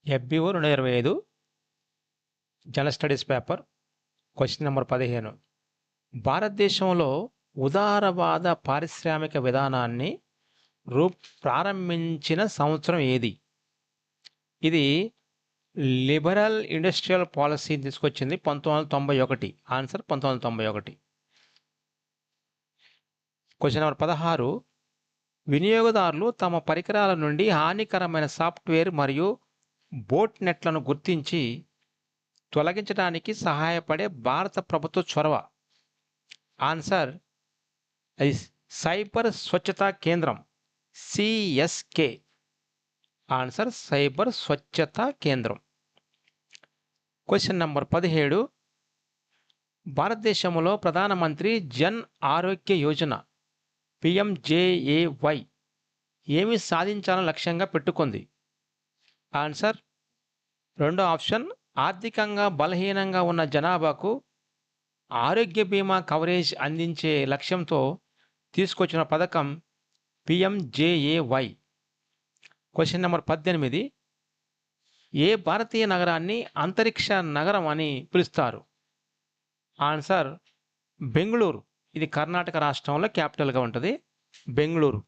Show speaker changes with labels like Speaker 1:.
Speaker 1: FBO 2025 general studies paper question number 15. భారతదేశంలో ఉదారవాద పారిశ్రామిక విధానాన్ని ప్రారంభించిన సంవత్సరం ఏది? ఇది లిబరల్ ఇండస్ట్రియల్ పాలసీ తీసుకొచ్చింది 1991. ఆన్సర్ 1991. Question number 16. వినియోగదారులు తమ పరికరాల నుండి హానికరమైన సాఫ్ట్వేర్ మరియు బోట్ నెట్లను గుర్తించి తొలగించడానికి సహాయపడే భారత ప్రభుత్వ చొరవ. ఆన్సర్ సైబర్ స్వచ్ఛతా కేంద్రం, CSK. ఆన్సర్ సైబర్ స్వచ్ఛతా కేంద్రం. Question number 17. భారతదేశంలో ప్రధానమంత్రి జన్ ఆరోగ్య యోజన PMJAY ఏమి సాధించాలని లక్ష్యంగా పెట్టుకుంది? ఆన్సర్ రెండో ఆప్షన్ ఆర్థికంగా బలహీనంగా ఉన్న జనాభాకు ఆరోగ్య బీమా కవరేజ్ అందించే లక్ష్యంతో తీసుకొచ్చిన పథకం PMJAY. Question number 18. ఏ భారతీయ నగరాన్ని అంతరిక్ష నగరం అని పిలుస్తారు? ఆన్సర్ బెంగళూరు. ఇది కర్ణాటక రాష్ట్రంలో క్యాపిటల్గా ఉంటుంది, బెంగళూరు.